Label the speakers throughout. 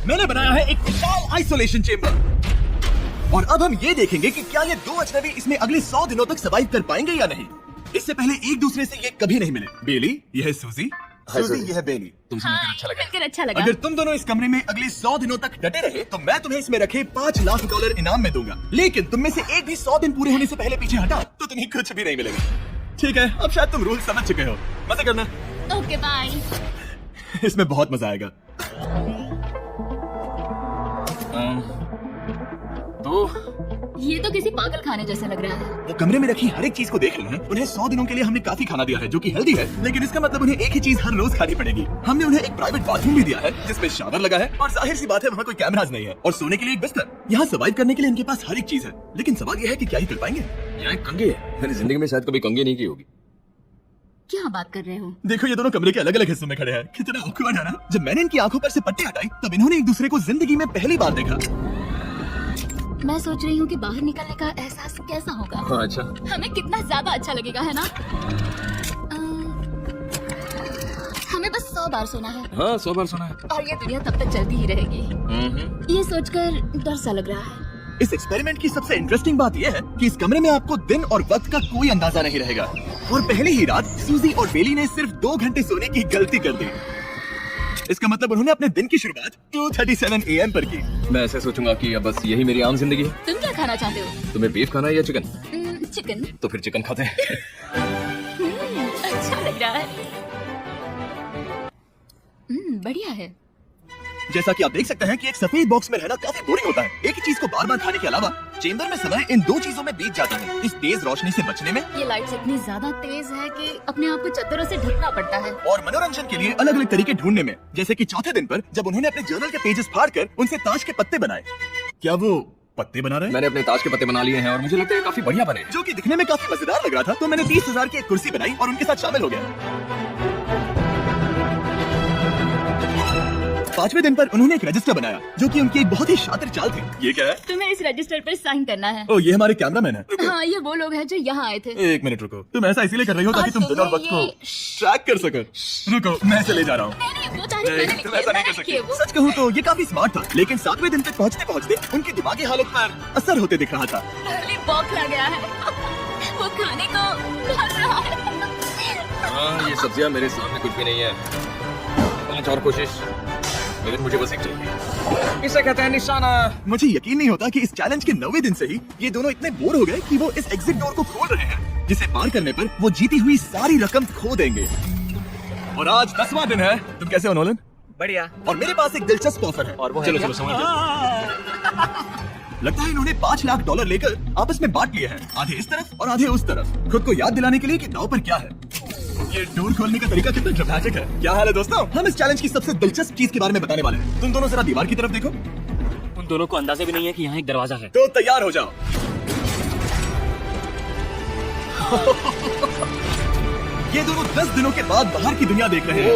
Speaker 1: मैंने बनाया है एक विशाल आइसोलेशन चेंबर। और अब हम ये देखेंगे कि क्या ये दो अजनबी इसमें अगले 100 दिनों तक सर्वाइव कर पाएंगे या नहीं। इससे पहले एक दूसरे से ये कभी नहीं मिले। बेली, यह है सूजी। सूजी, यह है बेली। तुमसे मिलकर अच्छा लगा।
Speaker 2: मिलकर अच्छा लगा।
Speaker 1: अगर तुम दोनों इस कमरे में अगले 100 दिनों तक डटे रहे तो मैं तुम्हें इसमें रखे $5 लाख इनाम में दूंगा। लेकिन तुम में से एक भी 100 दिन पूरे होने से पहले पीछे हटा तो तुम्हें कुछ भी नहीं मिलेगा। ठीक है, अब शायद तुम रूल समझ चुके हो। मजा करना।
Speaker 2: Okay bye.
Speaker 1: इसमें बहुत मजा आएगा।
Speaker 2: ये तो किसी पागल खाने जैसा लग रहा है।
Speaker 1: वो कमरे में रखी हर एक चीज को देख रहे हैं। उन्हें 100 दिनों के लिए हमने काफी खाना दिया है जो कि हेल्दी है, लेकिन इसका मतलब उन्हें एक ही चीज हर रोज खानी पड़ेगी। हमने उन्हें एक प्राइवेट बाथरूम भी दिया है जिसमें शावर लगा है और जाहिर सी बात है वहाँ कोई कैमराज नहीं है, और सोने के लिए एक बिस्तर। यहाँ सर्वाइव करने के लिए इनके पास हर एक चीज है, लेकिन सवाल यह है कि क्या ही कर पाएंगे।
Speaker 3: यहाँ एक कंघी है। मैंने जिंदगी में शायद कभी कंघी नहीं की होगी।
Speaker 2: क्या बात कर रहे हो?
Speaker 1: देखो ये दोनों कमरे के अलग अलग हिस्सों में खड़े हैं। कितना awkward है ना। जब मैंने इनकी आंखों पर से पट्टी हटाई तब इन्होंने एक दूसरे को जिंदगी में पहली बार देखा।
Speaker 2: मैं सोच रही हूँ कि बाहर निकलने का एहसास कैसा होगा।
Speaker 3: हाँ, अच्छा।
Speaker 2: हमें कितना ज्यादा अच्छा लगेगा, है ना? हमें बस 100 बार सोना है।
Speaker 3: हाँ, 100 बार सुना है।
Speaker 2: और ये दुनिया तब तक चलती ही रहेगी। ये सोचकर डर सा लग रहा है।
Speaker 1: इस एक्सपेरिमेंट की सबसे इंटरेस्टिंग बात यह है कि इस कमरे में आपको दिन और वक्त का कोई अंदाजा नहीं रहेगा। और पहली ही रात सूजी और बेली ने सिर्फ 2 घंटे सोने की गलती कर दी। इसका मतलब उन्होंने अपने दिन की शुरुआत 2:37 AM पर की।
Speaker 3: मैं ऐसे सोचूंगा कि अब बस यही मेरी आम जिंदगी है।
Speaker 2: तुम क्या खाना चाहते हो?
Speaker 3: तुम्हें बीफ खाना है या चिकन?
Speaker 2: चिकन।
Speaker 3: तो फिर चिकन खाते हैं।
Speaker 2: अच्छा लग रहा है। बढ़िया है।
Speaker 1: जैसा कि आप देख सकते हैं कि एक सफेद बॉक्स में रहना काफी बोरिंग होता है। एक ही चीज को बार बार खाने के अलावा चेंबर में समय इन 2 चीजों में बीत जाता है। इस तेज रोशनी से बचने में,
Speaker 2: ये लाइट्स इतनी ज्यादा तेज है कि अपने आप को चद्दरों से ढकना पड़ता है।
Speaker 1: और मनोरंजन के लिए अलग अलग तरीके ढूंढने में। जैसे कि चौथे दिन पर जब उन्होंने अपने जर्नल के पेजेस फाड़कर उनसे ताश के पत्ते बनाए। क्या वो पत्ते बना रहे हैं?
Speaker 3: मैंने अपने ताश के पत्ते बना लिए हैं और मुझे लगता है काफी बढ़िया बने।
Speaker 1: जो कि दिखने में काफी मजेदार लग रहा था, तो मैंने 30,000 की एक कुर्सी बनाई और उनके साथ शामिल हो गया। 5वें दिन पर उन्होंने एक रजिस्टर बनाया जो कि उनकी एक बहुत ही शातिर चाल थी। ये क्या है?
Speaker 2: तुम्हें इस रजिस्टर पर साइन करना है।
Speaker 1: ओ, ये हमारे कैमरामैन है।
Speaker 2: हाँ, ये वो लोग हैं जो यहाँ आए थे।
Speaker 1: 1 मिनट रुको। तुम ऐसा इसीलिए कर रही हो ताकि तुम दिन और वक्त को ट्रैक कर सको। रुको, मैं चले जा रहा हूँ।
Speaker 2: वो तारीफ मैंने लिखी
Speaker 1: तुम
Speaker 2: है,
Speaker 1: ऐसा नहीं कर
Speaker 2: मैंने लिखी है
Speaker 1: सकती।
Speaker 2: वो।
Speaker 1: सच कहूँ तो ये काफी स्मार्ट था, लेकिन 7वें दिन तक पहुँचते पहुँचते उनकी दिमागी हालत पर असर होते दिख रहा था।
Speaker 2: अगली बौखला गया है। वो खाने को भाग रहा है।
Speaker 3: हाँ, ये सब्जियां मेरे सामने कुछ भी नहीं है। 5 और कोशिश, लेकिन मुझे बस एक चाहिए। इसे कहते हैं निशाना।
Speaker 1: मुझे यकीन नहीं होता कि इस चैलेंज के 9वें दिन से ही ये दोनों इतने बोर हो गए कि वो इस एग्जिट डोर को खोल रहे हैं, जिसे पार करने पर वो जीती हुई सारी रकम खो देंगे। और आज 10वां दिन है। तुम कैसे हो नोलन?
Speaker 4: बढ़िया।
Speaker 1: और मेरे पास एक दिलचस्प ऑफर है।
Speaker 4: और वो
Speaker 3: चलो
Speaker 4: है
Speaker 3: चलो समझ
Speaker 1: लगता है इन्होंने $5 लाख लेकर आपस में बांट लिए हैं, आधे इस तरफ और आधे उस तरफ, खुद को याद दिलाने के लिए कि दाव पर क्या है। ये डोर खोलने का तरीका कितना ड्रामेटिक है। क्या हाल है दोस्तों? हम इस चैलेंज की सबसे दिलचस्प चीज के बारे में बताने वाले हैं। तुम दोनों जरा दीवार की तरफ देखो।
Speaker 4: उन दोनों को अंदाजा भी नहीं है कि यहाँ एक दरवाजा है।
Speaker 1: तो तैयार हो जाओ। ये दोनों 10 दिनों के बाद बाहर की दुनिया देख रहे हैं।
Speaker 2: ये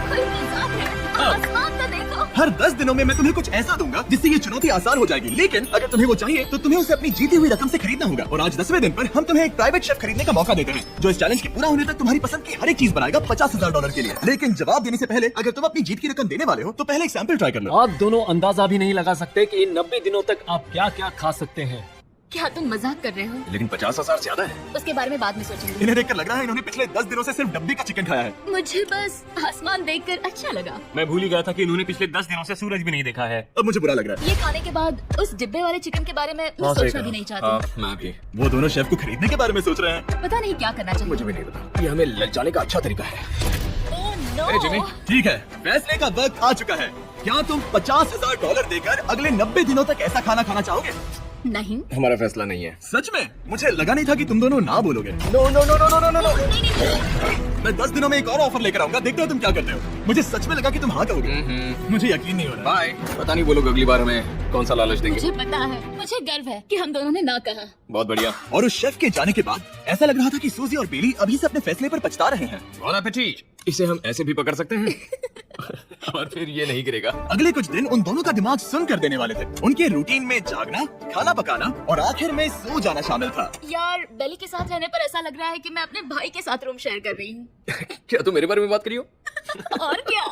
Speaker 2: कोई मजाक है। आसमान तो देखो।
Speaker 1: हर 10 दिनों में मैं तुम्हें कुछ ऐसा दूंगा जिससे ये चुनौती आसान हो जाएगी, लेकिन अगर तुम्हें वो चाहिए तो तुम्हें उसे अपनी जीती हुई रकम से खरीदना होगा। और आज 10वें दिन पर हम तुम्हें एक प्राइवेट शेफ खरीदने का मौका देते हैं जो इस चैलेंज के पूरा होने तक तुम्हारी पसंद की हर एक चीज बनाएगा $50,000 के लिए। लेकिन जवाब देने से पहले अगर तुम अपनी जीत की रकम देने वाले हो तो पहले एक सैंपल ट्राई कर लो।
Speaker 4: आप दोनों अंदाजा भी नहीं लगा सकते कि इन 90 दिनों तक आप क्या क्या खा सकते हैं।
Speaker 2: क्या तुम मजाक कर रहे हो?
Speaker 3: लेकिन 50,000 ज्यादा है।
Speaker 2: उसके बारे में बाद में सोचेंगे।
Speaker 1: इन्हें देखकर लग रहा है इन्होंने पिछले 10 दिनों से सिर्फ डब्बे का चिकन खाया है।
Speaker 2: मुझे बस आसमान देखकर अच्छा लगा।
Speaker 4: मैं भूल ही गया था कि इन्होंने पिछले 10 दिनों से सूरज भी नहीं देखा है।
Speaker 1: अब मुझे बुरा लग रहा है।
Speaker 2: ये खाने के बाद उस डिब्बे वाले चिकन के बारे में मैं सोचना भी नहीं चाहती।
Speaker 3: हाँ, मैं भी।
Speaker 1: वो दोनों शेफ को खरीदने के बारे में सोच रहे हैं।
Speaker 2: पता नहीं क्या करना चाहिए।
Speaker 3: मुझे भी नहीं पता। ये हमें ललचाने का अच्छा तरीका है।
Speaker 2: Oh,
Speaker 3: अरे जिमी।
Speaker 2: no!
Speaker 1: ठीक है, फैसले का वक्त आ चुका है। क्या तुम $50,000 देकर अगले 90 दिनों तक ऐसा खाना खाना चाहोगे?
Speaker 2: नहीं।
Speaker 3: हमारा फैसला नहीं है।
Speaker 1: सच में? मुझे लगा नहीं था कि तुम दोनों ना बोलोगे। No no no no no no no. मैं 10 दिनों में एक और ऑफर लेकर आऊंगा, देखते हो तुम क्या करते हो। मुझे सच में लगा कि तुम हाँ कहोगे। मुझे यकीन नहीं हो रहा।
Speaker 3: बाय। पता नहीं वो लोग अगली बार हमें कौन सा लालच देंगे।
Speaker 2: मुझे पता है, मुझे गर्व है कि हम दोनों ने ना कहा।
Speaker 3: बहुत बढ़िया।
Speaker 1: और उस शेफ के जाने के बाद ऐसा लग रहा था कि सूजी और बेली अभी से अपने फैसले पर पछता रहे हैं।
Speaker 3: Bon appétit। इसे हम ऐसे भी पकड़ सकते हैं और फिर ये नहीं गिरेगा।
Speaker 1: अगले कुछ दिन उन दोनों का दिमाग सुन कर देने वाले थे। उनके रूटीन में जागना, खाना पकाना और आखिर में सो जाना शामिल था।
Speaker 2: यार, बेली के साथ रहने पर ऐसा लग रहा है कि मैं अपने भाई के साथ रूम शेयर कर रही हूँ।
Speaker 3: क्या तुम मेरे बारे में बात करी हो?
Speaker 2: और क्या?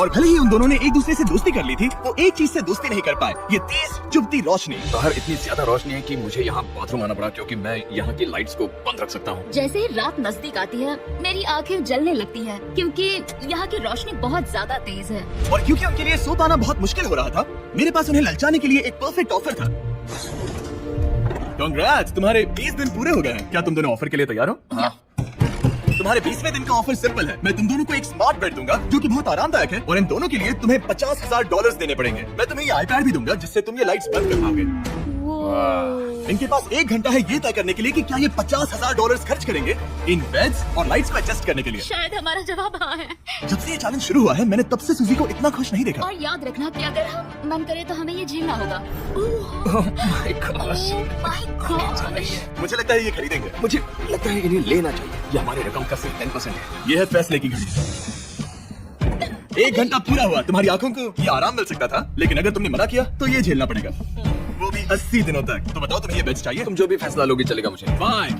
Speaker 1: और भले ही उन दोनों ने एक दूसरे से दोस्ती कर ली थी, वो एक चीज से दोस्ती नहीं कर पाए, ये तेज चुभती रोशनी।
Speaker 3: बाहर इतनी ज्यादा रोशनी है कि मुझे यहाँ बाथरूम आना पड़ा, क्योंकि मैं यहाँ की लाइट्स को बंद रख सकता हूँ।
Speaker 2: जैसे ही रात नजदीक आती है मेरी आंखें जलने लगती हैं, क्योंकि यहाँ की रोशनी बहुत ज्यादा तेज है।
Speaker 1: और क्योंकि उनके लिए सो पाना बहुत मुश्किल हो रहा था, मेरे पास उन्हें ललचाने के लिए एक परफेक्ट ऑफर था। कांग्रेट्स, तुम्हारे 20 दिन पूरे हो गए हैं। क्या तुम दोनों ऑफर के लिए तैयार हो?
Speaker 3: हाँ।
Speaker 1: तुम्हारे 20वें दिन का ऑफर सिंपल है। मैं तुम दोनों को एक स्मार्ट बेड दूंगा जो कि बहुत आरामदायक है, और इन दोनों के लिए तुम्हें $50,000 देने पड़ेगे। मैं तुम्हें ये आईपैड भी दूंगा जिससे तुम ये लाइट्स बंद कर पाओगे। इनके पास 1 घंटा है ये तय करने के लिए कि क्या ये $50,000 खर्च करेंगे इन बेड्स और लाइट्स को एडजस्ट करने के लिए।
Speaker 2: शायद हमारा जवाब हाँ है।
Speaker 1: जब से ये चैलेंज शुरू हुआ है, मैंने तब से सूजी को इतना खुश नहीं देखा।
Speaker 2: और याद रखना कि अगर हम मन करे तो हमें ये झेलना होगा।
Speaker 3: My gosh।
Speaker 2: My gosh।
Speaker 1: मुझे लगता है ये खरीदेंगे।
Speaker 3: मुझे लगता है इन्हें लेना चाहिए। ये हमारी रकम का सिर्फ 10% है।
Speaker 1: ये है फैसले की घड़ी। 1 घंटा पूरा हुआ, तुम्हारी आंखों को ये आराम मिल सकता था, लेकिन अगर तुमने मना किया तो ये झेलना पड़ेगा, वो भी 80 दिनों तक। तो बताओ तुम्हें ये बेड चाहिए?
Speaker 3: तुम जो भी फैसला लोगे चलेगा मुझे।
Speaker 1: 5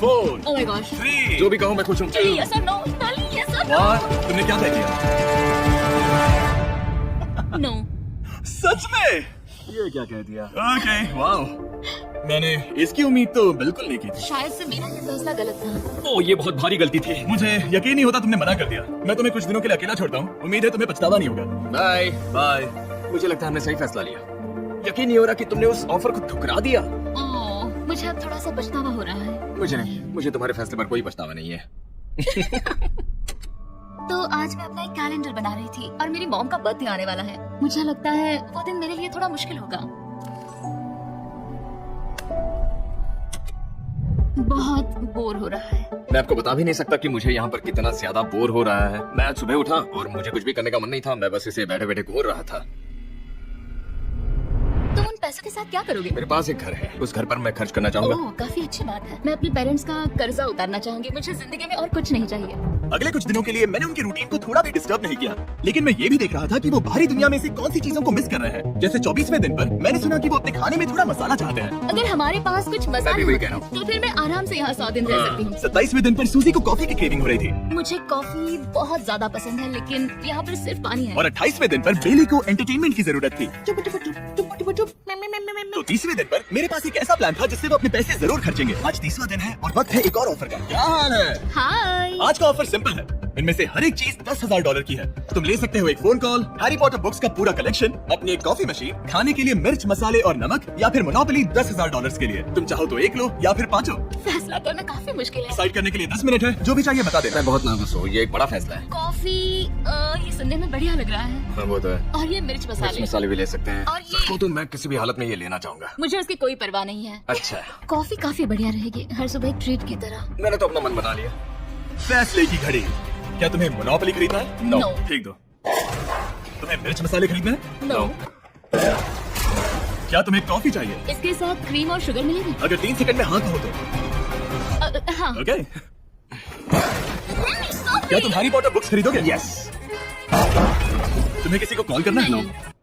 Speaker 1: 4
Speaker 2: Oh my gosh।
Speaker 1: 3
Speaker 3: जो भी कहो मैं खुश हूँ।
Speaker 2: Yes or no? Yes or no?
Speaker 1: 1। तुमने क्या तय किया?
Speaker 2: No।
Speaker 1: सच में?
Speaker 3: ये क्या कह दिया?
Speaker 1: Okay, wow. मैंने इसकी उम्मीद तो बिल्कुल नहीं की थी।
Speaker 2: शायद से मेरा ये फैसला गलत था।
Speaker 1: ओ, ये बहुत भारी गलती थी। मुझे यकीन नहीं होता तुमने मना कर दिया। मैं तुम्हें कुछ दिनों के लिए अकेला छोड़ता हूँ। उम्मीद है तुम्हें पछतावा नहीं होगा।
Speaker 3: बाय।
Speaker 1: बाय।
Speaker 3: मुझे लगता है हमने सही फैसला लिया। यकीन नहीं हो रहा कि तुमने उस ऑफर को ठुकरा दिया।
Speaker 2: ओह, मुझे अब थोड़ा सा पछतावा हो रहा है।
Speaker 3: मुझे नहीं, मुझे तुम्हारे फैसले पर कोई पछतावा नहीं है।
Speaker 2: तो आज मैं अपना एक कैलेंडर बना रही थी और मेरी मॉम का बर्थडे आने वाला है। मुझे लगता है वो दिन मेरे लिए थोड़ा मुश्किल होगा। बहुत बोर हो रहा है।
Speaker 3: मैं आपको बता भी नहीं सकता कि मुझे यहाँ पर कितना ज्यादा बोर हो रहा है। मैं आज सुबह उठा और मुझे कुछ भी करने का मन नहीं था। मैं बस इसे बैठे बैठे घूर रहा था।
Speaker 2: तुम उन पैसों के साथ क्या करोगे?
Speaker 3: मेरे पास एक घर है, उस घर पर मैं खर्च करना चाहूंगा।
Speaker 2: ओह, काफी अच्छी बात है। मैं अपने पेरेंट्स का कर्जा उतारना चाहूंगी। मुझे जिंदगी में और कुछ नहीं चाहिए।
Speaker 1: अगले कुछ दिनों के लिए मैंने उनकी रूटीन को थोड़ा भी डिस्टर्ब नहीं किया, लेकिन मैं ये भी देख रहा था कि वो बाहरी दुनिया में से कौन सी चीजों को मिस कर रहे हैं। जैसे 24वें दिन पर मैंने सुना कि वो अपने खाने में थोड़ा मसाला चाहते हैं।
Speaker 2: अगर हमारे पास कुछ
Speaker 3: मैं भी
Speaker 2: मसाले
Speaker 3: वही
Speaker 2: होते
Speaker 3: कह रहा हूँ।
Speaker 2: तो फिर मैं आराम से यहाँ 100 दिन रह सकती हूँ।
Speaker 1: 27वें दिन पर सूजी को कॉफी की क्रेविंग हो रही थी,
Speaker 2: मुझे कॉफी बहुत ज्यादा पसंद है, लेकिन यहाँ पर सिर्फ पानी है।
Speaker 1: और 28वें दिन पर बेली को एंटरटेनमेंट की जरूरत थी। तो 30वें दिन पर मेरे पास एक ऐसा प्लान था जिससे वो अपने पैसे जरूर खर्चेंगे। आज 30वां दिन है और वक्त है एक और ऑफर का। क्या हाल है?
Speaker 2: हाय।
Speaker 1: आज का ऑफर सिंपल है। इनमें से हर एक चीज $10,000 की है। तुम ले सकते हो एक phone call, Harry Potter books का पूरा कलेक्शन, अपनी एक कॉफी मशीन, खाने के लिए मिर्च मसाले और नमक, या फिर मोनोपोली $10,000 के लिए। तुम चाहो तो एक लो या फिर 5
Speaker 2: फैसला करना काफी मुश्किल है।
Speaker 1: डिसाइड करने के लिए 10 मिनट है। जो भी चाहिए बता देना।
Speaker 3: मैं बहुत नर्वस हूँ। ये एक बड़ा फैसला है।
Speaker 2: कॉफी ये सुनने में बढ़िया लग रहा है।
Speaker 3: हाँ, वो तो है।
Speaker 2: और ये मिर्च
Speaker 3: मिर्च
Speaker 2: मसाले,
Speaker 3: मसाले भी ले सकते हैं।
Speaker 2: और ये-
Speaker 3: सच कहूं तो मैं किसी भी हालत में ये लेना चाहूंगा।
Speaker 2: मुझे उसकी कोई परवाह नहीं है।
Speaker 3: अच्छा,
Speaker 2: कॉफी काफी बढ़िया रहेगी, हर सुबह एक ट्रीट की तरह।
Speaker 3: मैंने तो अपना मन बना लिया।
Speaker 1: फैसले की घड़ी। क्या तुम्हें मोनोपोली खरीदना है?
Speaker 2: No।
Speaker 1: ठीक दो। तुम्हें मिर्च मसाले खरीदना है?
Speaker 2: नो।
Speaker 1: क्या तुम्हें कॉफी चाहिए?
Speaker 2: इसके साथ क्रीम और शुगर मिलेगी?
Speaker 1: अगर 3 सेकंड में हाँ कहो तो।
Speaker 2: हाँ।
Speaker 1: ओके। क्या तुम हैरी पॉटर बुक्स खरीदोगे?
Speaker 3: यस।
Speaker 1: तुम्हें किसी को कॉल करना है?
Speaker 2: नहीं।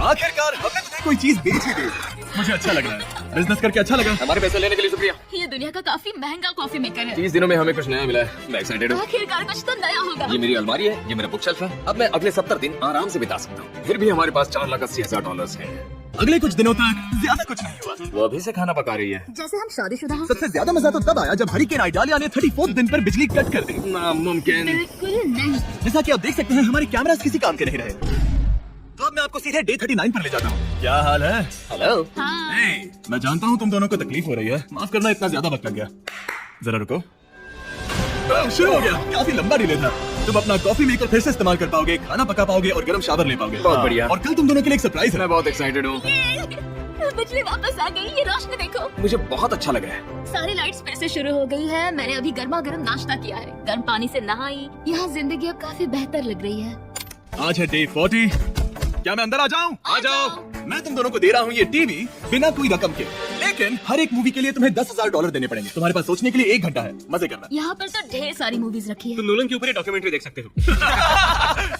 Speaker 1: आखिरकार हमने तुम्हें कोई चीज बेच ही दी। मुझे अच्छा लग रहा है। बिजनेस करके अच्छा लगा।
Speaker 3: हमारे पैसे लेने के लिए शुक्रिया।
Speaker 2: ये दुनिया का काफी महंगा कॉफी मेकर है।
Speaker 3: 30 दिनों में हमें कुछ नया मिला है। मैं एक्साइटेड हूँ।
Speaker 2: आखिरकार कुछ तो नया होगा।
Speaker 3: ये मेरी अलमारी है, ये मेरा बुक शेल्फ है। अब मैं अगले 70 दिन आराम से बिता सकता हूँ। फिर भी हमारे पास $4,80,000 है।
Speaker 1: अगले कुछ दिनों तक ज्यादा कुछ नहीं हुआ।
Speaker 3: वो अभी से खाना पका रही है।
Speaker 2: जैसे हम शादीशुदा हैं।
Speaker 1: सबसे ज्यादा मजा तो तब आया जब हरिकेन आइडालिया ने 34 दिन पर बिजली कट कर दी।
Speaker 3: नामुमकिन।
Speaker 2: बिल्कुल नहीं।
Speaker 1: जैसा कि आप देख सकते हैं, हमारे कैमरास किसी काम के नहीं रहे। तो अब मैं आपको सीधे डे 39 पर ले जाता हूँ। क्या हाल है?
Speaker 3: हेलो।
Speaker 2: हाँ।
Speaker 1: हे, मैं जानता हूँ तुम दोनों को तकलीफ हो रही है। माफ करना, इतना ज्यादा वक्त लग गया। जरा रुको। शुरू हो गया। काफी लंबा डिले था। तुम अपना कॉफी मेकर फिर से इस्तेमाल कर पाओगे, खाना पका पाओगे और गर्म शावर ले पाओगे।
Speaker 3: बहुत बढ़िया।
Speaker 1: और कल तुम दोनों के लिए एक सरप्राइज है।
Speaker 3: मैं बहुत एक्साइटेड हूँ।
Speaker 2: बिजली वापस आ गई। ये रोशनी देखो।
Speaker 3: मुझे बहुत अच्छा लग रहा है।
Speaker 2: सारी लाइट्स फिर से शुरू हो गई है। मैंने अभी गर्मा गर्म नाश्ता किया है, गर्म पानी से नहाई। यहाँ जिंदगी अब काफी बेहतर लग रही है।
Speaker 1: आज है डे 40। क्या मैं अंदर आ जाऊं?
Speaker 2: आ जाओ।
Speaker 1: मैं तुम दोनों को दे रहा हूँ ये टीवी बिना कोई रकम के, लेकिन हर एक मूवी के लिए तुम्हें $10,000 देने पड़ेंगे। तुम्हारे पास सोचने के लिए 1 घंटा है। मजे करना।
Speaker 2: यहाँ पर तो ढेर सारी मूवीज रखी है।
Speaker 1: तुम नोलन के ऊपर डॉक्यूमेंट्री देख सकते हो।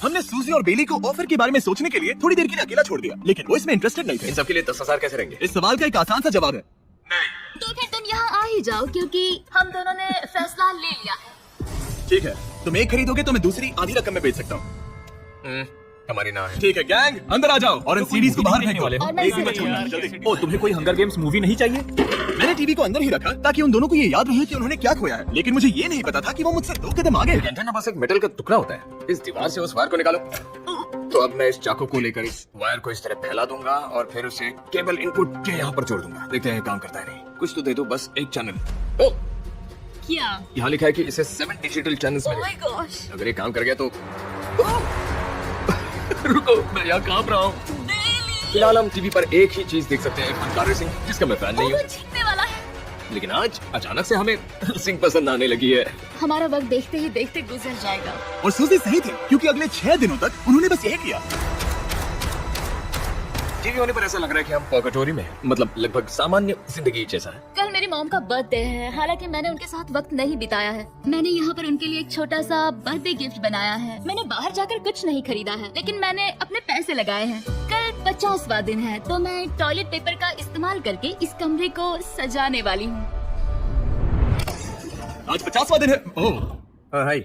Speaker 1: हमने सूजी और बेली को ऑफर के बारे में सोचने के लिए थोड़ी देर के लिए अकेला छोड़ दिया, लेकिन वो इसमें इंटरेस्टेड नहीं थे।
Speaker 3: इन सब के लिए 10,000 कैसे रहेंगे?
Speaker 1: इस सवाल का एक आसान सा जवाब है नहीं।
Speaker 2: तो फिर तुम यहाँ आ ही जाओ, क्योंकि हम दोनों ने फैसला ले लिया है।
Speaker 1: ठीक है, तुम एक खरीदोगे तो मैं दूसरी आधी रकम में बेच सकता हूँ।
Speaker 3: हमारी ना है।
Speaker 1: ठीक है गैंग, अंदर आ जाओ और इन सीडीज को बाहर फेंको।
Speaker 4: वाले हो?
Speaker 2: और मैं
Speaker 1: एक
Speaker 2: इसे
Speaker 1: भी मत छोड़ना,
Speaker 2: देखूंगी।
Speaker 1: जल्दी।
Speaker 4: ओ तुम्हें कोई हंगर गेम्स मूवी नहीं चाहिए?
Speaker 1: मैंने टीवी को अंदर ही रखा ताकि उन दोनों को ये याद रहे कि उन्होंने क्या खोया है, लेकिन मुझे ये नहीं पता था कि वो मुझसे 2 कदम आगे है।
Speaker 3: एंटेना बस एक मेटल का टुकड़ा होता है। इस दीवार से उस वायर को निकालो। तो अब मैं इस चाकू को लेकर इस वायर को इस तरह फैला दूंगा और फिर उसे केबल इनपुट के यहाँ पर जोड़ दूंगा। देखते हैं काम करता है नहीं। कुछ तो दे दो, बस एक चैनल। ओ,
Speaker 2: क्या?
Speaker 3: यहाँ लिखा है कि इसे 7 डिजिटल चैनल्स
Speaker 2: ओह
Speaker 3: मिले।
Speaker 2: My gosh.
Speaker 3: अगर ये काम कर गया तो रुको, मैं यहाँ कांप रहा हूँ। फिलहाल हम टीवी पर एक ही चीज देख सकते हैं, फनकार रेसिंग, जिसका मैं फैन नहीं
Speaker 2: वो
Speaker 3: हूँ।
Speaker 2: जीतने वाला है।
Speaker 3: लेकिन आज अचानक से हमें रेसिंग पसंद आने लगी है।
Speaker 2: हमारा वक्त देखते ही देखते गुजर जाएगा।
Speaker 1: और सूजी सही थी, क्योंकि अगले 6 दिनों तक उन्होंने बस यही किया।
Speaker 3: टीवी होने पर ऐसा लग रहा है कि हम पॉकेटोरी में हैं। मतलब लगभग सामान्य जिंदगी जैसा है।
Speaker 2: कल मेरी मॉम का बर्थडे है, हालांकि मैंने उनके साथ वक्त नहीं बिताया है। मैंने यहाँ पर उनके लिए एक छोटा सा बर्थडे गिफ्ट बनाया है। मैंने बाहर जाकर कुछ नहीं खरीदा है, लेकिन मैंने अपने पैसे लगाए हैं। कल 50वां दिन है, तो मैं टॉयलेट पेपर का इस्तेमाल करके इस कमरे को सजाने वाली हूँ।
Speaker 1: आज 50वां दिन है। ओह,
Speaker 3: हाय।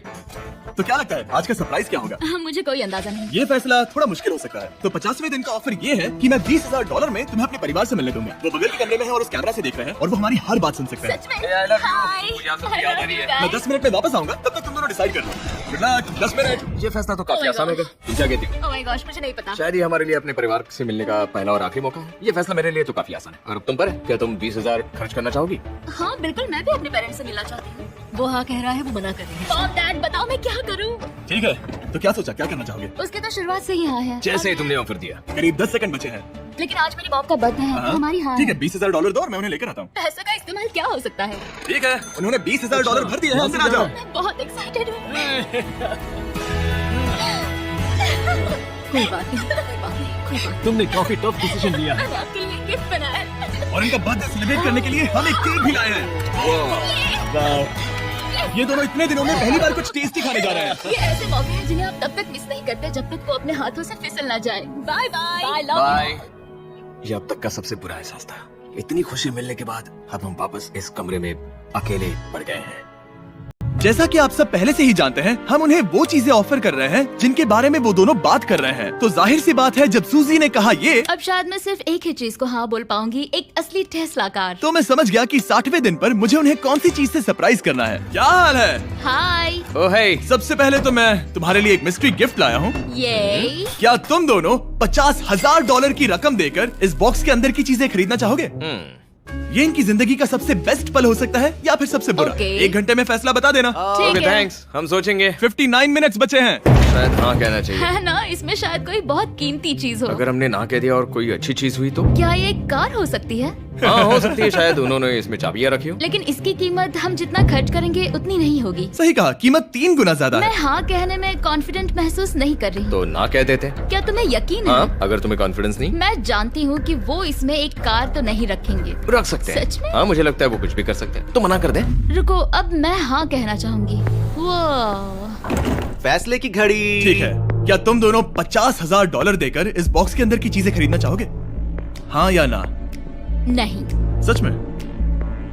Speaker 1: तो क्या लगता है आज का सरप्राइज क्या होगा?
Speaker 2: मुझे कोई अंदाजा नहीं।
Speaker 1: ये फैसला थोड़ा मुश्किल हो सकता है। तो 50वें दिन का ऑफर ये है कि मैं $20,000 में तुम्हें अपने परिवार से मिलने दूंगा। वो बगल के कमरे में है और उस कैमरा से देख रहे हैं और वो हमारी हर बात सुन सकते हैं।
Speaker 2: सच में?
Speaker 3: Hey, I love you.
Speaker 2: Hi.
Speaker 3: मुझे आप सबकी याद आ रही है।
Speaker 2: I
Speaker 1: मैं
Speaker 2: love you
Speaker 1: 10 मिनट में वापस आऊंगा, तब तक तुम दोनों डिसाइड कर लो। Good luck, 10 minute.
Speaker 3: ये फैसला तो काफी
Speaker 2: Oh my
Speaker 3: आसान
Speaker 2: God.
Speaker 3: होगा। तुम क्या कहती हो?
Speaker 2: guys. Oh my gosh, मुझे नहीं पता।
Speaker 3: शायद ये हमारे लिए अपने परिवार से मिलने का पहला और आखिरी मौका है। ये फैसला मेरे लिए तो काफी आसान है। और अब तुम पर है। क्या तुम 20,000 खर्च करना चाहोगी?
Speaker 2: हाँ बिल्कुल, मैं भी अपने पेरेंट्स से मिलना चाहती हूँ। वो हाँ कह रहा है, वो मना कर रही है। मॉम डैड बताओ मैं क्या करूँ?
Speaker 1: ठीक है, तो क्या सोचा, क्या करना चाहोगे?
Speaker 2: उसके तो शुरुआत से ही हाँ है।
Speaker 3: जैसे ही तुमने ऑफर दिया।
Speaker 1: करीब 10 सेकंड बचे हैं।
Speaker 2: लेकिन आज मेरी मॉम का बर्थडे है, तो हमारी हाँ
Speaker 1: ठीक
Speaker 2: है।
Speaker 1: है, $20,000 दो और मैं उन्हें लेकर आता हूँ।
Speaker 2: पैसों का इस्तेमाल क्या हो सकता है?
Speaker 1: ठीक है, उन्होंने $20,000 भर दिए हैं। अंदर आ जाओ।
Speaker 2: मैं बहुत एक्साइटेड हूँ। कोई बात नहीं, कोई बात नहीं, कोई बात
Speaker 4: तुमने काफी टफ डिसीजन लिया है।
Speaker 2: नहीं। मैंने आपके लिए गिफ्ट बनाया है।
Speaker 1: और इनका बर्थडे सेलिब्रेट करने के लिए हम एक केक भी लाए हैं। ये दोनों इतने दिनों में पहली बार कुछ टेस्टी खाने जा रहे हैं।
Speaker 2: ये ऐसे मौके हैं जिन्हें आप तब तक मिस नहीं करते जब तक वो अपने हाथों से फिसल ना जाए। Bye bye. Bye love.
Speaker 3: Bye. ये अब तक का सबसे बुरा एहसास था। इतनी खुशी मिलने के बाद अब हम वापस इस कमरे में अकेले पड़ गए हैं।
Speaker 1: जैसा कि आप सब पहले से ही जानते हैं, हम उन्हें वो चीजें ऑफर कर रहे हैं जिनके बारे में वो दोनों बात कर रहे हैं। तो जाहिर सी बात है, जब सूजी ने कहा ये,
Speaker 2: अब शायद मैं सिर्फ एक ही चीज को हाँ बोल पाऊंगी, एक असली टेस्ला कार।
Speaker 1: तो मैं समझ गया कि 60वें दिन पर मुझे उन्हें कौन सी चीज से सरप्राइज करना है। क्या हाल है?
Speaker 2: हाय।
Speaker 3: ओह हे।
Speaker 1: सबसे पहले तो मैं तुम्हारे लिए एक मिस्ट्री गिफ्ट लाया हूँ।
Speaker 2: ये
Speaker 1: क्या तुम दोनों $50,000 की रकम देकर इस बॉक्स के अंदर की चीजें खरीदना चाहोगे? ये इनकी जिंदगी का सबसे बेस्ट पल हो सकता है या फिर सबसे बुरा।
Speaker 2: Okay.
Speaker 1: 1 घंटे में फैसला बता देना।
Speaker 2: ठीक
Speaker 3: ओके
Speaker 2: है।
Speaker 3: थैंक्स, हम सोचेंगे।
Speaker 1: 59 मिनट्स बचे हैं।
Speaker 3: शायद हाँ कहना चाहिए।
Speaker 2: है ना, इसमें शायद कोई बहुत कीमती चीज हो।
Speaker 3: अगर हमने ना कह दिया और कोई अच्छी चीज हुई तो?
Speaker 2: क्या ये एक कार हो सकती है?
Speaker 3: हाँ हो सकती है, शायद उन्होंने इसमें चाबियां रखी हो।
Speaker 2: लेकिन इसकी कीमत हम जितना खर्च करेंगे उतनी नहीं होगी।
Speaker 1: सही कहा, कीमत 3 गुना ज्यादा
Speaker 2: मैं
Speaker 1: है।
Speaker 2: हाँ कहने में कॉन्फिडेंट महसूस नहीं कर रही।
Speaker 3: तो ना कह देते।
Speaker 2: क्या तुम्हें यकीन है?
Speaker 3: हाँ, अगर तुम्हें कॉन्फिडेंस नहीं।
Speaker 2: मैं जानती हूँ कि वो इसमें एक कार तो नहीं रखेंगे।
Speaker 3: रख सकते हैं।
Speaker 2: सच में?
Speaker 3: हाँ मुझे लगता है वो कुछ भी कर सकते हैं। तो मना कर दे।
Speaker 2: रुको, अब मैं हाँ कहना चाहूंगी। वो
Speaker 5: फैसले की घड़ी।
Speaker 1: ठीक है, क्या तुम दोनों $50,000 देकर इस बॉक्स के अंदर की चीजें खरीदना चाहोगे? हाँ या ना?
Speaker 2: नहीं।
Speaker 1: सच में?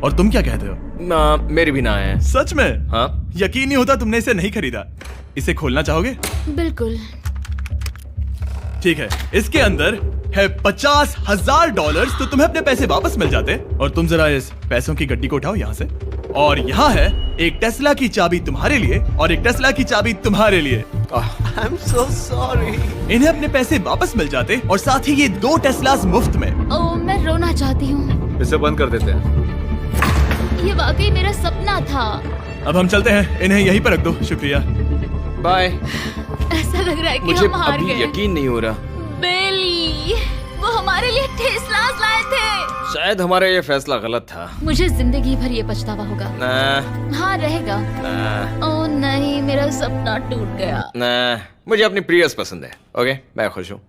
Speaker 1: और तुम क्या कहते हो?
Speaker 3: ना, मेरी भी ना है।
Speaker 1: सच में?
Speaker 3: हाँ।
Speaker 1: यकीन नहीं होता तुमने इसे नहीं खरीदा। इसे खोलना चाहोगे?
Speaker 2: बिल्कुल।
Speaker 1: ठीक है, इसके अंदर है $50,000, तो तुम्हें अपने पैसे वापस मिल जाते। और तुम जरा इस पैसों की गड्डी को उठाओ यहाँ से। और यहाँ है एक टेस्ला की चाबी तुम्हारे लिए और एक टेस्ला की चाबी तुम्हारे लिए।
Speaker 5: I am so sorry.
Speaker 1: इन्हें अपने पैसे वापस मिल जाते और साथ ही ये 2 टेस्लास मुफ्त में।
Speaker 2: ओ, मैं रोना चाहती हूँ।
Speaker 5: इसे बंद कर देते हैं।
Speaker 2: ये वाकई मेरा सपना था।
Speaker 1: अब हम चलते हैं, इन्हें यहीं पर रख दो। शुक्रिया।
Speaker 3: बाय।
Speaker 2: ऐसा लग रहा है कि
Speaker 3: मुझे
Speaker 2: हम हार
Speaker 3: अभी
Speaker 2: गए।
Speaker 3: यकीन नहीं हो रहा।
Speaker 2: बेली, वो हमारे लिए टेस्लास लाए थे।
Speaker 3: शायद हमारा ये फैसला गलत था।
Speaker 2: मुझे जिंदगी भर ये पछतावा होगा।
Speaker 3: ना,
Speaker 2: हाँ रहेगा।
Speaker 3: ना,
Speaker 2: ओ नहीं, मेरा सपना टूट गया।
Speaker 3: ना, मुझे अपनी प्रियस पसंद है। ओके, मैं खुश हूँ।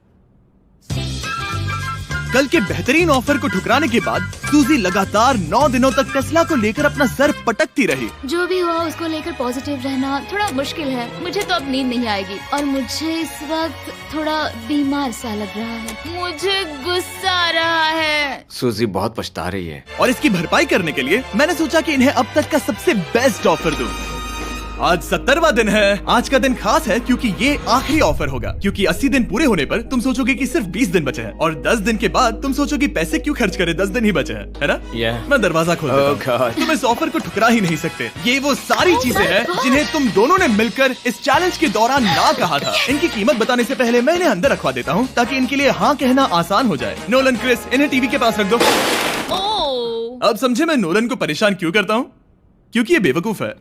Speaker 1: कल के बेहतरीन ऑफर को ठुकराने के बाद सूजी लगातार 9 दिनों तक टेस्ला को लेकर अपना सर पटकती रही।
Speaker 2: जो भी हुआ उसको लेकर पॉजिटिव रहना थोड़ा मुश्किल है। मुझे तो अब नींद नहीं आएगी और मुझे इस वक्त थोड़ा बीमार सा लग रहा है। मुझे गुस्सा आ रहा है।
Speaker 3: सूजी बहुत पछता रही है।
Speaker 1: और इसकी भरपाई करने के लिए मैंने सोचा कि इन्हें अब तक का सबसे बेस्ट ऑफर दूं। आज 70वां दिन है। आज का दिन खास है क्योंकि ये आखिरी ऑफर होगा, क्योंकि 80 दिन पूरे होने पर तुम सोचोगे कि सिर्फ 20 दिन बचे हैं और 10 दिन के बाद तुम सोचोगे पैसे क्यों खर्च करें, 10 दिन ही बचे हैं, है ना? मैं दरवाजा खोल देता हूं।
Speaker 3: God.
Speaker 1: तुम इस ऑफर को ठुकरा ही नहीं सकते। ये वो सारी चीजें हैं जिन्हें तुम दोनों ने मिलकर इस चैलेंज के दौरान ना कहा था। इनकी कीमत बताने से पहले मैं इन्हें अंदर रखवा देता हूँ ताकि इनके लिए हाँ कहना आसान हो जाए। नोलन, क्रिस, इन्हें टीवी के पास रख दो।
Speaker 2: ओह,
Speaker 1: अब समझे मैं नोलन को परेशान क्यों करता हूँ? क्योंकि ये बेवकूफ है।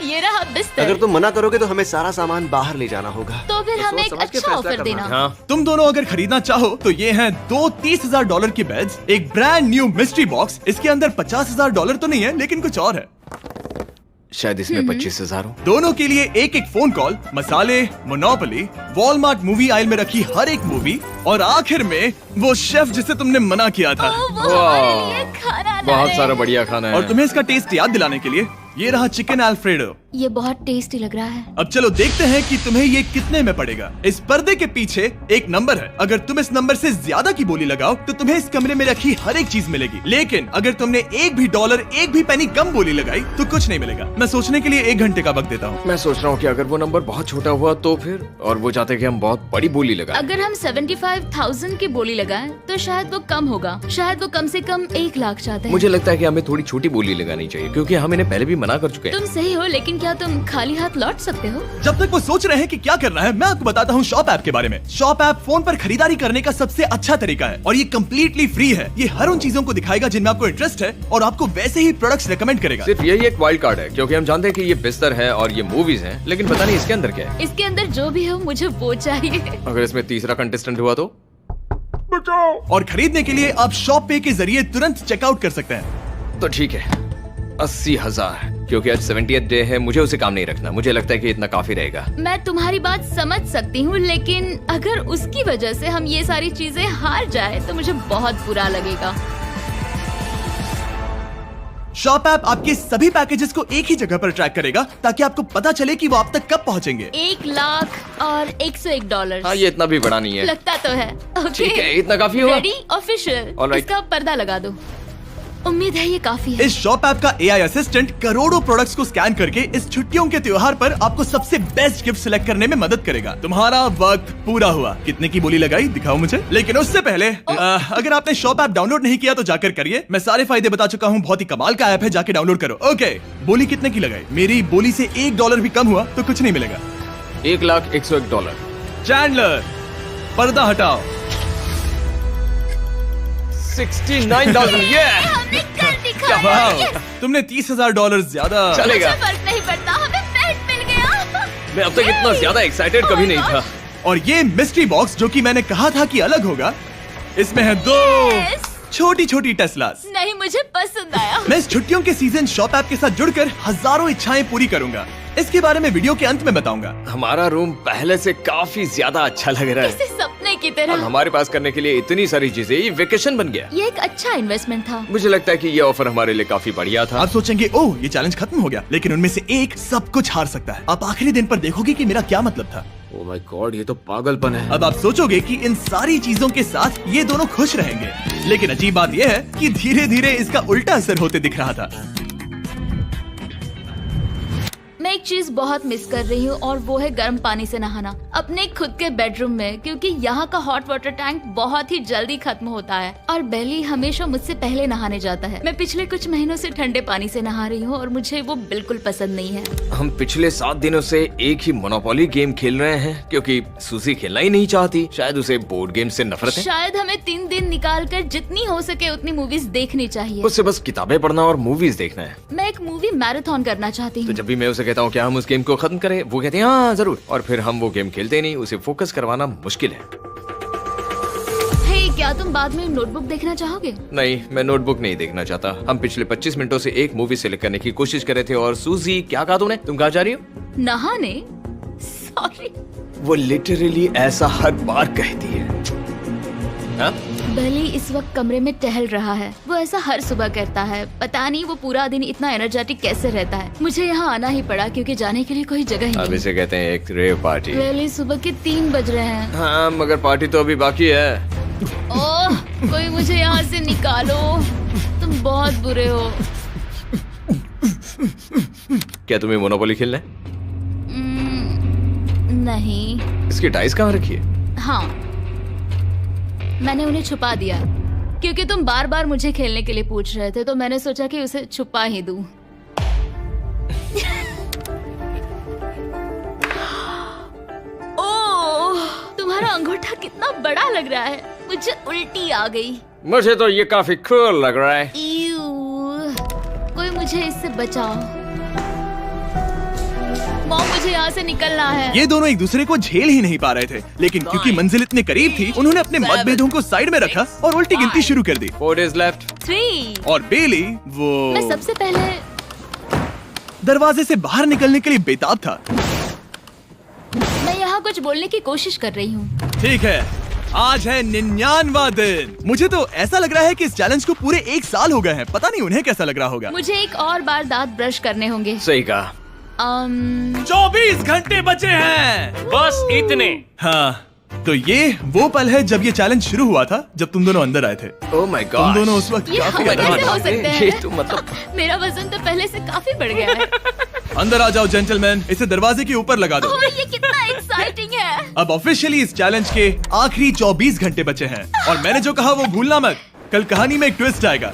Speaker 2: ये रहा बिस्तर।
Speaker 5: अगर तुम मना करोगे तो हमें सारा सामान बाहर ले जाना होगा।
Speaker 2: तो फिर हमें एक
Speaker 5: सोच समझ के
Speaker 2: अच्छा
Speaker 5: फैसला
Speaker 2: ऑफर
Speaker 5: करना।
Speaker 2: देना।
Speaker 3: हाँ,
Speaker 1: तुम दोनों अगर खरीदना चाहो तो ये हैं 2 $30,000 के बेड्स, एक ब्रांड न्यू मिस्ट्री बॉक्स। इसके अंदर $50,000 तो नहीं है, लेकिन कुछ और है।
Speaker 3: शायद इसमें 25,000 हो।
Speaker 1: दोनों के लिए एक एक फोन कॉल, मसाले, मोनोपोली, वॉलमार्ट मूवी आयल में रखी हर एक मूवी और आखिर में वो शेफ जिसे तुमने मना किया था।
Speaker 2: ओह, वो हमारे लिए खाना ला
Speaker 3: बहुत
Speaker 2: रहे
Speaker 3: सारा
Speaker 2: हैं।
Speaker 3: बढ़िया खाना है।
Speaker 1: और तुम्हें इसका टेस्ट याद दिलाने के लिए ये रहा चिकन अल्फ्रेडो।
Speaker 2: ये बहुत टेस्टी लग रहा है।
Speaker 1: अब चलो देखते हैं कि तुम्हें ये कितने में पड़ेगा। इस पर्दे के पीछे एक नंबर है। अगर तुम इस नंबर से ज्यादा की बोली लगाओ तो तुम्हें इस कमरे में रखी हर एक चीज मिलेगी, लेकिन अगर तुमने एक भी डॉलर, एक भी पेनी कम बोली लगाई तो कुछ नहीं मिलेगा। मैं सोचने के लिए 1 घंटे का वक्त देता हूँ।
Speaker 3: मैं सोच रहा हूँ कि अगर वो नंबर बहुत छोटा हुआ तो फिर, और वो चाहते कि हम बहुत बड़ी बोली लगाएं।
Speaker 2: अगर हम 75,000 की बोली लगाएं तो शायद वो कम होगा। शायद वो कम से कम 1 लाख चाहते हैं।
Speaker 3: मुझे लगता है कि हमें थोड़ी छोटी बोली लगानी चाहिए क्योंकि हम इन्हें पहले भी मना कर चुके हैं।
Speaker 2: तुम सही हो, लेकिन क्या तुम खाली हाथ लौट सकते हो?
Speaker 1: जब तक वो सोच रहे हैं कि क्या करना है, मैं आपको बताता हूँ शॉप ऐप के बारे में। शॉप ऐप फोन पर खरीदारी करने का सबसे अच्छा तरीका है और ये कम्प्लीटली फ्री है। ये हर उन चीजों को दिखाएगा जिनमें आपको इंटरेस्ट है और आपको वैसे ही प्रोडक्ट्स रेकमेंड करेगा।
Speaker 3: सिर्फ यही एक वाइल्ड कार्ड है क्योंकि हम जानते हैं कि ये बिस्तर है और ये मूवीज हैं, लेकिन पता नहीं इसके अंदर क्या है।
Speaker 2: इसके अंदर जो भी हो मुझे वो चाहिए।
Speaker 3: अगर इसमें तीसरा कंटेस्टेंट हुआ तो?
Speaker 1: और खरीदने के लिए आप शॉप पे के जरिए तुरंत चेकआउट कर सकते हैं।
Speaker 3: तो ठीक है, 80,000, क्योंकि आज 70th डे है, मुझे उसे काम नहीं रखना। मुझे लगता है कि इतना काफी रहेगा।
Speaker 2: मैं तुम्हारी बात समझ सकती हूँ, लेकिन अगर उसकी वजह से हम ये सारी चीजें हार जाए तो मुझे बहुत बुरा लगेगा।
Speaker 1: शॉप ऐप आपके सभी पैकेजेस को एक ही जगह पर ट्रैक करेगा ताकि आपको पता चले कि वो आप तक कब पहुंचेंगे।
Speaker 2: 1 लाख और $101।
Speaker 3: हाँ, ये इतना भी बड़ा नहीं है।
Speaker 2: लगता तो है। ओके,
Speaker 3: ठीक है, इतना काफी होगा।
Speaker 2: Ready, official.
Speaker 3: All right.
Speaker 2: इसका पर्दा लगा दो। उम्मीद है ये काफी है।
Speaker 1: इस शॉप ऐप का AI असिस्टेंट करोड़ों प्रोडक्ट्स को स्कैन करके इस छुट्टियों के त्योहार पर आपको सबसे बेस्ट गिफ्ट सिलेक्ट करने में मदद करेगा। तुम्हारा वक्त पूरा हुआ। कितने की बोली लगाई दिखाओ मुझे। लेकिन उससे पहले अगर आपने शॉप ऐप डाउनलोड नहीं किया तो जाकर करिए। मैं सारे फायदे बता चुका हूँ। बहुत ही कमाल का ऐप है, जाके डाउनलोड करो। ओके, बोली कितने की लगाई? मेरी बोली से $1 भी कम हुआ तो कुछ नहीं मिलेगा।
Speaker 3: $1,01,001।
Speaker 1: चैंडलर, पर्दा हटाओ।
Speaker 3: 69,000। ये
Speaker 2: हमने कर दिखाया।
Speaker 1: वाह,
Speaker 2: Yes!
Speaker 1: तुमने $30,000 ज्यादा।
Speaker 3: चलेगा।
Speaker 2: मुझे फर्क नहीं पड़ता, हमें बेड मिल गया।
Speaker 3: मैं अब तक इतना ज्यादा एक्साइटेड कभी नहीं था।
Speaker 1: और ये मिस्ट्री बॉक्स जो कि मैंने कहा था कि अलग होगा, इसमें है 2
Speaker 2: Yes!
Speaker 1: छोटी छोटी टेस्लास।
Speaker 2: नहीं, मुझे पसंद आया।
Speaker 1: मैं इस छुट्टियों के सीजन शॉप ऐप के साथ जुड़कर हजारों इच्छाएं पूरी करूंगा। इसके बारे में वीडियो के अंत में बताऊंगा।
Speaker 3: हमारा रूम पहले से काफी ज्यादा अच्छा लग रहा
Speaker 2: किसी
Speaker 3: है
Speaker 2: सपने की
Speaker 3: और
Speaker 2: तरह।
Speaker 3: हमारे पास करने के लिए इतनी सारी चीजें, ये वेकेशन बन गया।
Speaker 2: ये एक अच्छा इन्वेस्टमेंट था।
Speaker 3: मुझे लगता है कि ये ऑफर हमारे लिए काफी बढ़िया था।
Speaker 1: आप सोचेंगे ओह ये चैलेंज खत्म हो गया, लेकिन उनमें से एक सब कुछ हार सकता है। आप आखिरी दिन पर देखोगे कि मेरा क्या मतलब था।
Speaker 3: ओह माय गॉड, ये तो पागलपन है।
Speaker 1: अब आप सोचोगे कि इन सारी चीजों के साथ ये दोनों खुश रहेंगे, लेकिन अजीब बात यह है कि धीरे धीरे इसका उल्टा असर होते दिख रहा था।
Speaker 2: मैं एक चीज बहुत मिस कर रही हूँ और वो है गर्म पानी से नहाना अपने खुद के बेडरूम में, क्योंकि यहाँ का हॉट वाटर टैंक बहुत ही जल्दी खत्म होता है और बेली हमेशा मुझसे पहले नहाने जाता है। मैं पिछले कुछ महीनों से ठंडे पानी से नहा रही हूँ और मुझे वो बिल्कुल पसंद नहीं है।
Speaker 3: हम पिछले 7 दिनों से एक ही मोनोपोली गेम खेल रहे हैं क्योंकि सुजी खेलना ही नहीं चाहती। शायद उसे बोर्ड गेम से नफरत है।
Speaker 2: शायद हमें 3 दिन निकाल कर जितनी हो सके उतनी मूवीज देखनी चाहिए।
Speaker 3: उससे बस किताबें पढ़ना और मूवीज देखना है।
Speaker 2: मैं एक मूवी मैराथन करना चाहती
Speaker 3: तो
Speaker 2: हूँ।
Speaker 3: जब भी मैं उसे कहता हूँ क्या हम उस गेम को खत्म करें, वो कहते हैं हाँ जरूर, और फिर हम वो गेम खेलते नहीं। उसे फोकस करवाना मुश्किल है।
Speaker 2: हे, क्या तुम बाद में नोटबुक देखना चाहोगे?
Speaker 3: नहीं, मैं नोटबुक नहीं देखना चाहता। हम पिछले 25 मिनटों से एक मूवी सेलेक्ट करने की कोशिश कर रहे थे। और सूजी, क्या कहा तुमने? तुम कहाँ जा रही हो?
Speaker 2: नहाने? सॉरी।
Speaker 3: वो लिटरली ऐसा हर बार कहती है। हाँ?
Speaker 2: बेली इस वक्त कमरे में टहल रहा है। वो ऐसा हर सुबह करता है। पता नहीं वो पूरा दिन इतना एनर्जेटिक कैसे रहता है। मुझे यहाँ आना ही पड़ा क्योंकि जाने के लिए कोई जगह ही
Speaker 3: अब
Speaker 2: नहीं।
Speaker 3: इसे कहते हैं एक रेव पार्टी।
Speaker 2: बेली, सुबह के 3 बज रहे हैं।
Speaker 3: हाँ, मगर पार्टी तो अभी बाकी है।
Speaker 2: ओह, कोई मुझे यहाँ से निकालो। तुम बहुत बुरे हो।
Speaker 3: क्या तुम्हें मोनोपोली खेलना है?
Speaker 2: नहीं।
Speaker 3: इसकी डाइस कहाँ रखी है?
Speaker 2: हाँ, मैंने उन्हें छुपा दिया क्योंकि तुम बार बार मुझे खेलने के लिए पूछ रहे थे, तो मैंने सोचा कि उसे छुपा ही दूं। ओह, तुम्हारा अंगूठा कितना बड़ा लग रहा है, मुझे उल्टी आ गई।
Speaker 3: मुझे तो ये काफी कूल लग रहा है।
Speaker 2: ईऊ, कोई मुझे इससे बचाओ। मॉम, मुझे यहाँ से निकलना है।
Speaker 1: ये दोनों एक दूसरे को झेल ही नहीं पा रहे थे, लेकिन क्योंकि मंजिल इतने करीब थी, उन्होंने अपने मतभेदों को साइड में रखा और उल्टी गिनती शुरू कर दी।
Speaker 3: 4 days left.
Speaker 2: 3।
Speaker 1: और बेली वो
Speaker 2: मैं सबसे पहले
Speaker 1: दरवाजे से बाहर निकलने के लिए बेताब था।
Speaker 2: मैं यहाँ कुछ बोलने की कोशिश कर रही हूँ।
Speaker 1: ठीक है, आज है 99वां दिन। मुझे तो ऐसा लग रहा है कि इस चैलेंज को पूरे 1 साल हो गए हैं। पता नहीं उन्हें कैसा लग रहा होगा।
Speaker 2: मुझे एक और बार दांत ब्रश करने होंगे।
Speaker 3: सही कहा।
Speaker 1: 24 घंटे बचे हैं।
Speaker 4: बस इतने।
Speaker 1: हाँ, तो ये वो पल है जब ये चैलेंज शुरू हुआ था, जब तुम दोनों अंदर आए थे।
Speaker 3: Oh my
Speaker 1: तुम
Speaker 3: God.
Speaker 1: दोनों उस वक्त
Speaker 2: ये
Speaker 1: काफी
Speaker 2: हम
Speaker 1: एडवांस
Speaker 2: कैसे हो
Speaker 1: थे।
Speaker 2: सकते हैं?
Speaker 3: ये तो मतलब
Speaker 2: मेरा वजन तो पहले से काफी बढ़ गया है।
Speaker 1: अंदर आ जाओ जेंटलमैन, इसे दरवाजे के ऊपर लगा दो।
Speaker 2: ओह, ये कितना एक्साइटिंग है।
Speaker 1: अब ऑफिशियली इस चैलेंज के आखिरी 24 घंटे बचे हैं, और मैंने जो कहा वो भूलना मत। कल कहानी में एक ट्विस्ट आएगा।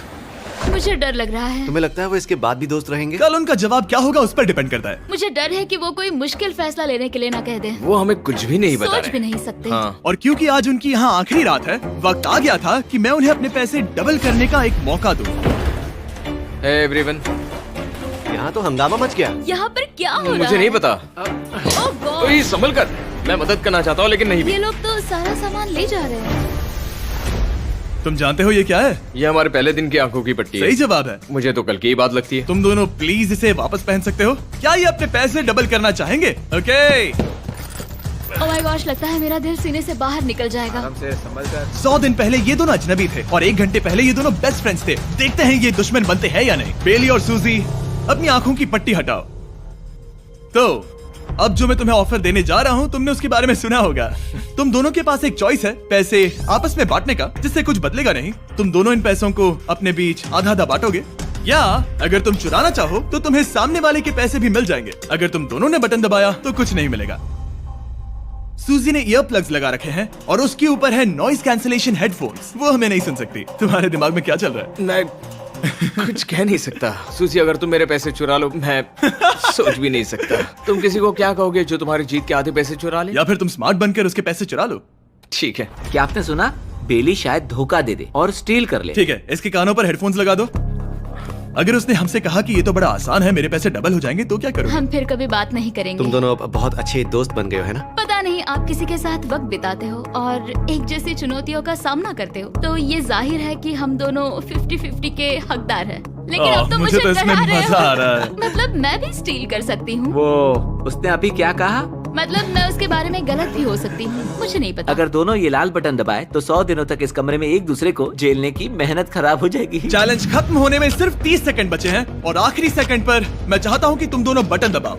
Speaker 2: मुझे डर लग रहा है।
Speaker 5: तुम्हें लगता है वो इसके बाद भी दोस्त रहेंगे?
Speaker 1: कल उनका जवाब क्या होगा उस पर डिपेंड करता है।
Speaker 2: मुझे डर है कि वो कोई मुश्किल फैसला लेने के लिए ना कह दे।
Speaker 3: वो हमें कुछ भी नहीं बता
Speaker 2: सोच भी
Speaker 3: रहे।
Speaker 2: नहीं सकते।
Speaker 3: हाँ।
Speaker 1: और क्योंकि आज उनकी यहाँ आखिरी रात है, वक्त आ गया था कि मैं उन्हें अपने पैसे डबल करने का एक मौका दूं।
Speaker 3: Hey everyone.
Speaker 5: यहाँ तो हंगामा मच गया।
Speaker 2: यहाँ पर क्या हो रहा है?
Speaker 3: मुझे नहीं पता।
Speaker 2: ओह गॉड,
Speaker 3: कोई संभल कर। मैं मदद करना चाहता हूँ लेकिन नहीं भी।
Speaker 2: ये लोग तो सारा सामान ले जा रहे हैं।
Speaker 1: तुम जानते हो ये क्या है?
Speaker 3: ये हमारे पहले दिन की आंखों की पट्टी है।
Speaker 1: सही जवाब है।
Speaker 3: मुझे तो कल की ही बात लगती है।
Speaker 1: तुम दोनों प्लीज इसे वापस पहन सकते हो? क्या ये अपने पैसे डबल करना चाहेंगे? ओके।
Speaker 2: ओह माय गॉश, लगता है मेरा दिल सीने से बाहर निकल जाएगा।
Speaker 1: 100 दिन पहले ये दोनों अजनबी थे और 1 घंटे पहले ये दोनों बेस्ट फ्रेंड्स थे। देखते हैं ये दुश्मन बनते हैं या नहीं। बेली और सूजी, अपनी आंखों की पट्टी हटाओ। तो अब जो मैं तुम्हें ऑफर देने जा रहा हूँ, तुमने उसके बारे में सुना होगा। तुम दोनों के पास एक चॉइस है, पैसे आपस में बांटने का, जिससे कुछ बदलेगा नहीं। तुम दोनों इन पैसों को अपने बीच आधा आधा बांटोगे, या अगर तुम चुराना चाहो तो तुम्हें सामने वाले के पैसे भी मिल जाएंगे। अगर तुम दोनों ने बटन दबाया तो कुछ नहीं मिलेगा। सूजी ने ईयर प्लग्स लगा रखे हैं और उसके ऊपर है नॉइस कैंसिलेशन हेडफोन्स। वो हमें नहीं सुन सकती। तुम्हारे दिमाग में क्या चल रहा है?
Speaker 3: मैं कुछ कह नहीं सकता। सूजी, अगर तुम मेरे पैसे चुरा लो, मैं सोच भी नहीं सकता। तुम किसी को क्या कहोगे जो तुम्हारी जीत के आधे पैसे चुरा ले?
Speaker 1: या फिर तुम स्मार्ट बनकर उसके पैसे चुरा लो।
Speaker 3: ठीक है।
Speaker 6: क्या आपने सुना? बेली शायद धोखा दे दे और स्टील कर ले।
Speaker 1: ठीक है, इसके कानों पर हेडफोन्स लगा दो। अगर उसने हमसे कहा कि ये तो बड़ा आसान है, मेरे पैसे डबल हो जाएंगे, तो क्या करोगे?
Speaker 2: हम फिर कभी बात नहीं करेंगे।
Speaker 5: तुम दोनों अब बहुत अच्छे दोस्त बन गए हो, है ना?
Speaker 2: पता नहीं, आप किसी के साथ वक्त बिताते हो और एक जैसी चुनौतियों का सामना करते हो, तो ये जाहिर है कि हम दोनों 50-50 के हकदार हैं। लेकिन अब तो
Speaker 1: मुझे तो इसमें
Speaker 2: डरा रहे
Speaker 1: मजा
Speaker 2: हो।
Speaker 1: आ रहा है।
Speaker 2: मतलब मैं भी स्टील कर सकती हूँ।
Speaker 6: वो उसने अभी क्या कहा?
Speaker 2: मतलब मैं उसके बारे में गलत भी हो सकती हूँ, मुझे नहीं पता।
Speaker 6: अगर दोनों ये लाल बटन दबाए तो 100 दिनों तक इस कमरे में एक दूसरे को झेलने की मेहनत खराब हो जाएगी।
Speaker 1: चैलेंज खत्म होने में सिर्फ 30 सेकंड बचे हैं और आखिरी सेकंड पर मैं चाहता हूँ कि तुम दोनों बटन दबाओ।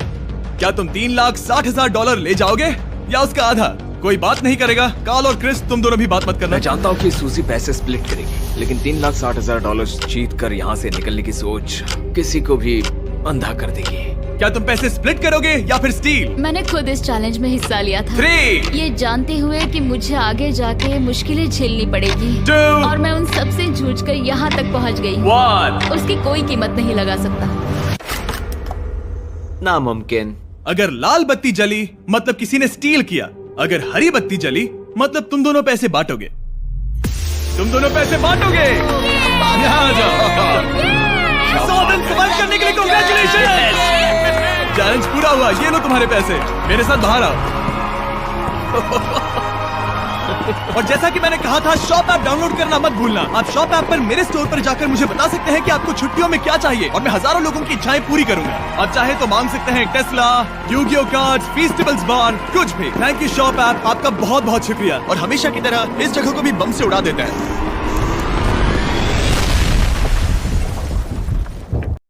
Speaker 1: क्या तुम $3,60,000 ले जाओगे या उसका आधा? कोई बात नहीं करेगा। कार्ल और क्रिस, तुम दोनों भी बात मत करना।
Speaker 3: मैं जानता हूँ कि सूजी पैसे स्प्लिट करेगी, लेकिन $3,60,000 जीत कर यहाँ से निकलने की सोच किसी को भी अंधा कर देगी।
Speaker 1: क्या तुम पैसे स्प्लिट करोगे या फिर स्टील?
Speaker 2: मैंने खुद इस चैलेंज में हिस्सा लिया था,
Speaker 1: 3,
Speaker 2: ये जानते हुए कि मुझे आगे जाके मुश्किलें झेलनी पड़ेगी
Speaker 1: 2,
Speaker 2: और मैं उन सब से जूझकर यहाँ तक पहुँच गई हूँ।
Speaker 1: 1।
Speaker 2: उसकी कोई कीमत नहीं लगा सकता।
Speaker 6: नामुमकिन।
Speaker 1: अगर लाल बत्ती जली मतलब किसी ने स्टील किया, अगर हरी बत्ती जली मतलब तुम दोनों पैसे बांटोगे। तुम दोनों पैसे बांटोगे। यहाँ आ जाओ। 100 दिन कमाल करने के लिए कांग्रेचुलेशन। चैलेंज पूरा हुआ। ये लो तुम्हारे पैसे, मेरे साथ बाहर आओ। और जैसा कि मैंने कहा था, शॉप ऐप डाउनलोड करना मत भूलना। आप शॉप ऐप पर मेरे स्टोर पर जाकर मुझे बता सकते हैं कि आपको छुट्टियों में क्या चाहिए और मैं हजारों लोगों की इच्छाएं पूरी करूंगा। आप चाहे तो मांग सकते हैं टेस्ला, यूगियो कार्ड्स, फेस्टिवल्स बार, कुछ भी। थैंक यू शॉप ऐप, आपका बहुत बहुत शुक्रिया। और हमेशा की तरह इस जगह को भी बम से उड़ा देते हैं।